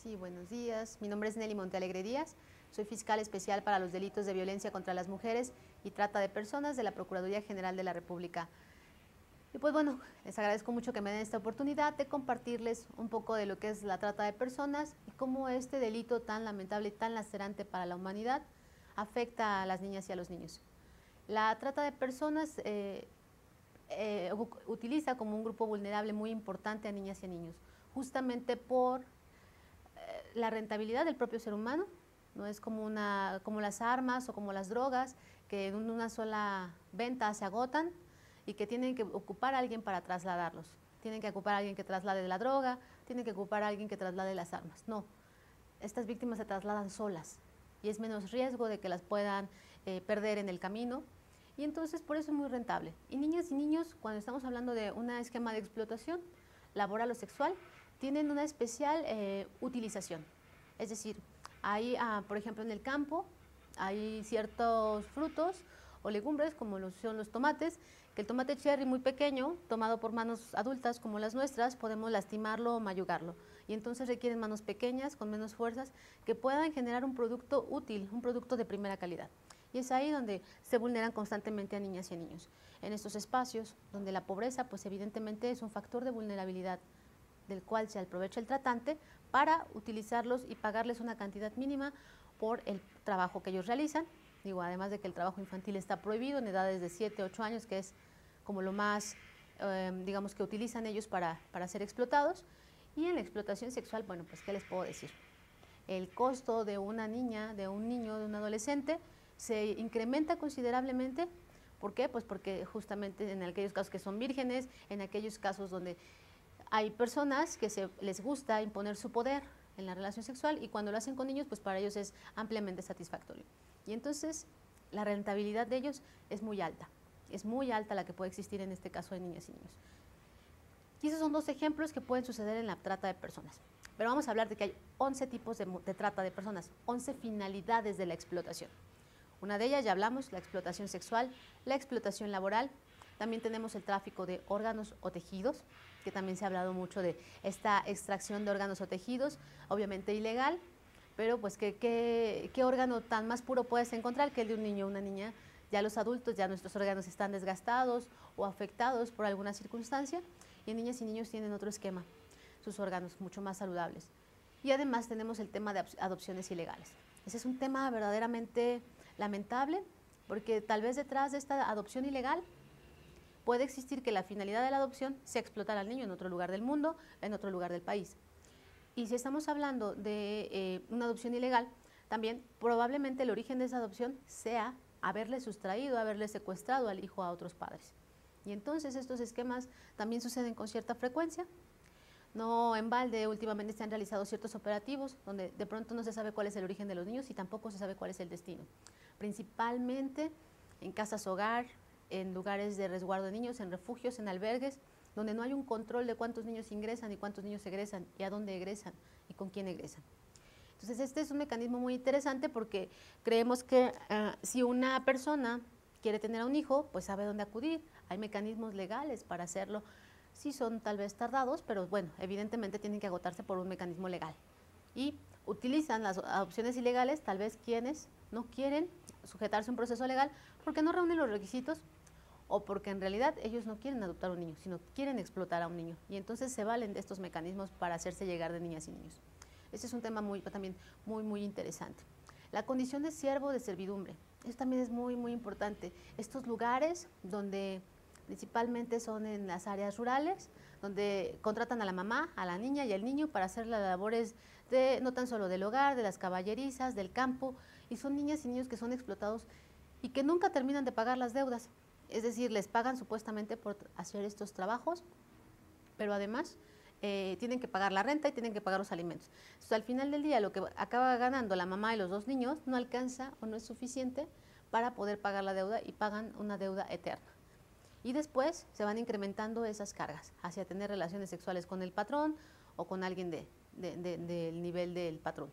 Sí, buenos días. Mi nombre es Nelly Montealegre Díaz. Soy fiscal especial para los delitos de violencia contra las mujeres y trata de personas de la Procuraduría General de la República. Y pues bueno, les agradezco mucho que me den esta oportunidad de compartirles un poco de lo que es la trata de personas y cómo este delito tan lamentable y tan lacerante para la humanidad afecta a las niñas y a los niños. La trata de personas utiliza como un grupo vulnerable muy importante a niñas y a niños, justamente por la rentabilidad del propio ser humano. No es como las armas o como las drogas, que en una sola venta se agotan y que tienen que ocupar a alguien para trasladarlos. Tienen que ocupar a alguien que traslade la droga, tienen que ocupar a alguien que traslade las armas. No, estas víctimas se trasladan solas y es menos riesgo de que las puedan perder en el camino, y entonces por eso es muy rentable. Y niñas y niños, cuando estamos hablando de un esquema de explotación laboral o sexual, tienen una especial utilización. Es decir, hay, por ejemplo, en el campo hay ciertos frutos o legumbres, como son los tomates, que el tomate cherry muy pequeño, tomado por manos adultas como las nuestras, podemos lastimarlo o mayugarlo. Y entonces requieren manos pequeñas, con menos fuerzas, que puedan generar un producto útil, un producto de primera calidad. Y es ahí donde se vulneran constantemente a niñas y a niños. En estos espacios donde la pobreza, pues evidentemente es un factor de vulnerabilidad, del cual se aprovecha el tratante para utilizarlos y pagarles una cantidad mínima por el trabajo que ellos realizan. Digo, además de que el trabajo infantil está prohibido en edades de 7, 8 años, que es como lo más, digamos, que utilizan ellos para ser explotados. Y en la explotación sexual, bueno, pues, ¿qué les puedo decir? El costo de una niña, de un niño, de un adolescente, se incrementa considerablemente. ¿Por qué? Pues porque justamente en aquellos casos que son vírgenes, en aquellos casos donde hay personas que les gusta imponer su poder en la relación sexual, y cuando lo hacen con niños, pues para ellos es ampliamente satisfactorio. Y entonces la rentabilidad de ellos es muy alta la que puede existir en este caso de niñas y niños. Y esos son dos ejemplos que pueden suceder en la trata de personas. Pero vamos a hablar de que hay 11 tipos de trata de personas, 11 finalidades de la explotación. Una de ellas ya hablamos, la explotación sexual, la explotación laboral. También tenemos el tráfico de órganos o tejidos, que también se ha hablado mucho de esta extracción de órganos o tejidos, obviamente ilegal, pero pues ¿qué órgano tan más puro puedes encontrar que el de un niño o una niña? Ya los adultos, ya nuestros órganos están desgastados o afectados por alguna circunstancia, y en niñas y niños tienen otro esquema, sus órganos mucho más saludables. Y además tenemos el tema de adopciones ilegales. Ese es un tema verdaderamente lamentable, porque tal vez detrás de esta adopción ilegal puede existir que la finalidad de la adopción sea explotar al niño en otro lugar del mundo, en otro lugar del país. Y si estamos hablando de una adopción ilegal, también probablemente el origen de esa adopción sea haberle sustraído, haberle secuestrado al hijo a otros padres. Y entonces estos esquemas también suceden con cierta frecuencia. No en balde, últimamente se han realizado ciertos operativos donde de pronto no se sabe cuál es el origen de los niños y tampoco se sabe cuál es el destino. Principalmente en casas hogar, en lugares de resguardo de niños, en refugios, en albergues, donde no hay un control de cuántos niños ingresan y cuántos niños egresan y a dónde egresan y con quién egresan. Entonces este es un mecanismo muy interesante, porque creemos que si una persona quiere tener a un hijo, pues sabe dónde acudir. Hay mecanismos legales para hacerlo. Sí son tal vez tardados, pero bueno, evidentemente tienen que agotarse por un mecanismo legal. Y utilizan las adopciones ilegales tal vez quienes no quieren sujetarse a un proceso legal porque no reúnen los requisitos, o porque en realidad ellos no quieren adoptar a un niño, sino quieren explotar a un niño, y entonces se valen de estos mecanismos para hacerse llegar de niñas y niños. Este es un tema también muy interesante. La condición de siervo de servidumbre, eso también es muy importante. Estos lugares donde principalmente son en las áreas rurales, donde contratan a la mamá, a la niña y al niño para hacer las labores de, no tan solo del hogar, de las caballerizas, del campo, y son niñas y niños que son explotados y que nunca terminan de pagar las deudas. Es decir, les pagan supuestamente por hacer estos trabajos, pero además tienen que pagar la renta y tienen que pagar los alimentos. Entonces, al final del día, lo que acaba ganando la mamá y los dos niños no alcanza o no es suficiente para poder pagar la deuda, y pagan una deuda eterna. Y después se van incrementando esas cargas hacia tener relaciones sexuales con el patrón o con alguien del nivel del patrón.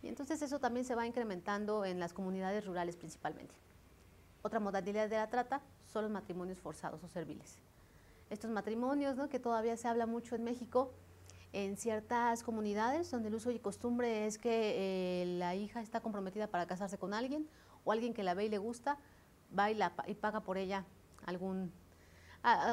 Y entonces eso también se va incrementando en las comunidades rurales principalmente. Otra modalidad de la trata son los matrimonios forzados o serviles. Estos matrimonios, ¿no?, que todavía se habla mucho en México, en ciertas comunidades donde el uso y costumbre es que la hija está comprometida para casarse con alguien o alguien que la ve y le gusta, va y paga por ella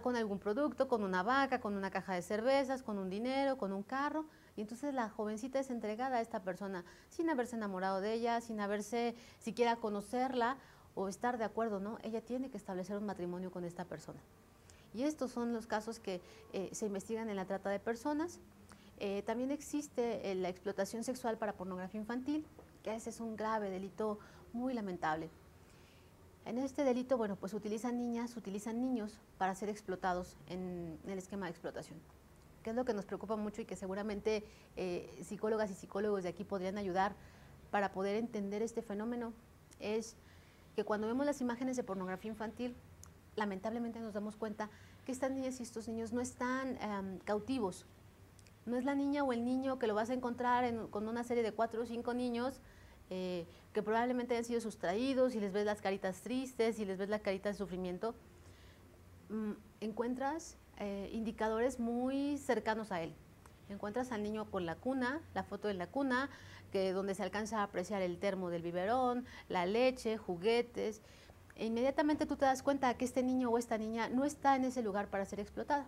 con algún producto, con una vaca, con una caja de cervezas, con un dinero, con un carro. Y entonces la jovencita es entregada a esta persona sin haberse enamorado de ella, sin haberse siquiera conocerla o estar de acuerdo, ¿no? Ella tiene que establecer un matrimonio con esta persona. Y estos son los casos que se investigan en la trata de personas. También existe la explotación sexual para pornografía infantil, que ese es un grave delito muy lamentable. En este delito, bueno, pues utilizan niñas, utilizan niños para ser explotados en el esquema de explotación, que es lo que nos preocupa mucho y que seguramente psicólogas y psicólogos de aquí podrían ayudar para poder entender este fenómeno, es que cuando vemos las imágenes de pornografía infantil, lamentablemente nos damos cuenta que estas niñas y estos niños no están cautivos. No es la niña o el niño que lo vas a encontrar con una serie de 4 o 5 niños que probablemente hayan sido sustraídos y les ves las caritas tristes y les ves la carita de sufrimiento. Encuentras indicadores muy cercanos a él. Encuentras al niño con la cuna, la foto de la cuna, donde se alcanza a apreciar el termo del biberón, la leche, juguetes. E inmediatamente tú te das cuenta que este niño o esta niña no está en ese lugar para ser explotada,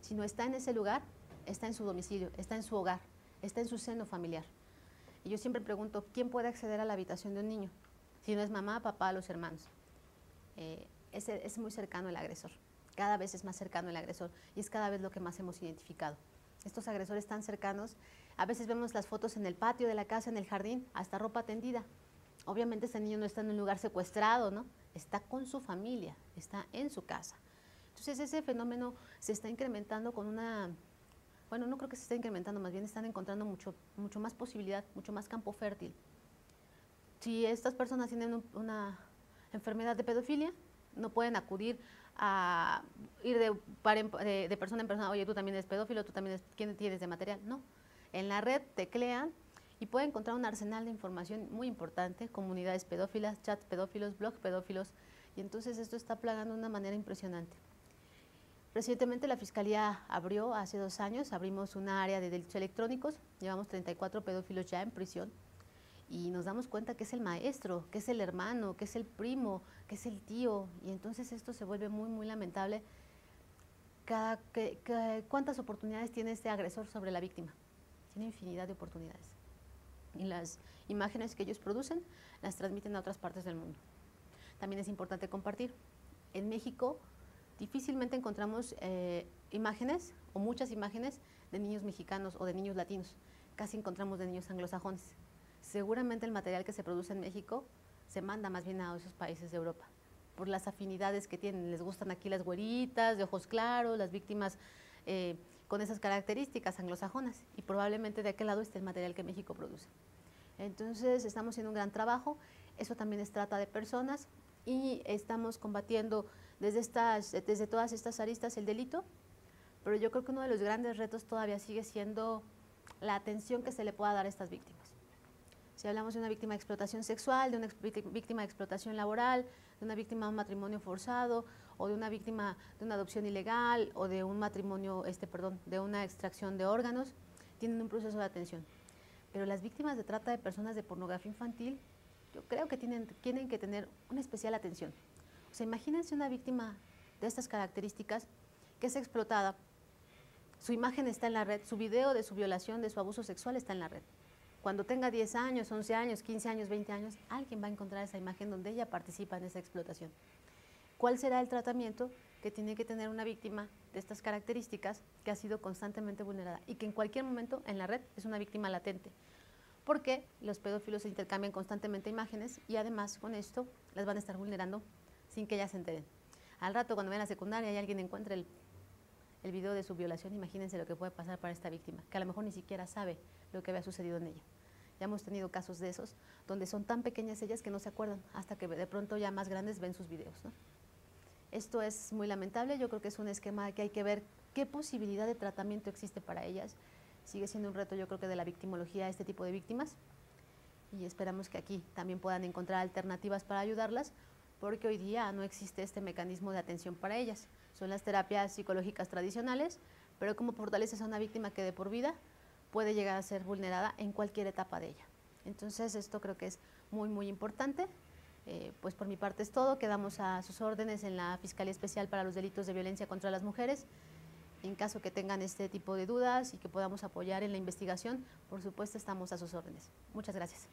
sino está en ese lugar, está en su domicilio, está en su hogar, está en su seno familiar. Y yo siempre pregunto, ¿quién puede acceder a la habitación de un niño? Si no es mamá, papá, los hermanos. Es muy cercano el agresor, cada vez es más cercano el agresor y es cada vez lo que más hemos identificado. Estos agresores tan cercanos, a veces vemos las fotos en el patio de la casa, en el jardín, hasta ropa tendida. Obviamente ese niño no está en un lugar secuestrado, ¿no? Está con su familia, está en su casa. Entonces ese fenómeno se está incrementando con una, bueno, no creo que se esté incrementando, más bien están encontrando mucho más posibilidad, mucho más campo fértil. Si estas personas tienen una enfermedad de pedofilia, no pueden acudir a ir de persona en persona, oye, tú también eres pedófilo, tú también ¿quién tienes de material? No. En la red teclean y pueden encontrar un arsenal de información muy importante, comunidades pedófilas, chats pedófilos, blogs pedófilos, y entonces esto está plagando de una manera impresionante. Recientemente la Fiscalía abrió, hace 2 años, abrimos una área de delitos electrónicos, llevamos 34 pedófilos ya en prisión, y nos damos cuenta que es el maestro, que es el hermano, que es el primo, que es el tío, y entonces esto se vuelve muy lamentable. ¿Cuántas oportunidades tiene este agresor sobre la víctima? Tiene infinidad de oportunidades. Y las imágenes que ellos producen las transmiten a otras partes del mundo. También es importante compartir. En México difícilmente encontramos imágenes o muchas imágenes de niños mexicanos o de niños latinos. Casi encontramos de niños anglosajones. Seguramente el material que se produce en México se manda más bien a esos países de Europa, por las afinidades que tienen. Les gustan aquí las güeritas, de ojos claros, las víctimas con esas características anglosajonas, y probablemente de aquel lado esté el material que México produce. Entonces estamos haciendo un gran trabajo, eso también es trata de personas, y estamos combatiendo desde todas estas aristas el delito, pero yo creo que uno de los grandes retos todavía sigue siendo la atención que se le pueda dar a estas víctimas. Si hablamos de una víctima de explotación sexual, de una víctima de explotación laboral, de una víctima de un matrimonio forzado, o de una víctima de una adopción ilegal, o de un matrimonio, de una extracción de órganos, tienen un proceso de atención. Pero las víctimas de trata de personas de pornografía infantil, yo creo que tienen que tener una especial atención. O sea, imagínense una víctima de estas características que es explotada, su imagen está en la red, su video de su violación, de su abuso sexual está en la red. Cuando tenga 10 años, 11 años, 15 años, 20 años, alguien va a encontrar esa imagen donde ella participa en esa explotación. ¿Cuál será el tratamiento que tiene que tener una víctima de estas características que ha sido constantemente vulnerada y que en cualquier momento en la red es una víctima latente? Porque los pedófilos se intercambian constantemente imágenes y además con esto las van a estar vulnerando sin que ellas se enteren. Al rato, cuando vayan a la secundaria y alguien encuentre el video de su violación, imagínense lo que puede pasar para esta víctima, que a lo mejor ni siquiera sabe lo que había sucedido en ella. Ya hemos tenido casos de esos, donde son tan pequeñas ellas que no se acuerdan, hasta que de pronto ya más grandes ven sus videos, ¿no? Esto es muy lamentable, yo creo que es un esquema que hay que ver qué posibilidad de tratamiento existe para ellas. Sigue siendo un reto, yo creo que de la victimología a este tipo de víctimas, y esperamos que aquí también puedan encontrar alternativas para ayudarlas, porque hoy día no existe este mecanismo de atención para ellas. Son las terapias psicológicas tradicionales, pero cómo fortaleces a una víctima que de por vida puede llegar a ser vulnerada en cualquier etapa de ella. Entonces esto creo que es muy, muy importante. Pues por mi parte es todo, quedamos a sus órdenes en la Fiscalía Especial para los Delitos de Violencia contra las Mujeres. En caso que tengan este tipo de dudas y que podamos apoyar en la investigación, por supuesto estamos a sus órdenes. Muchas gracias.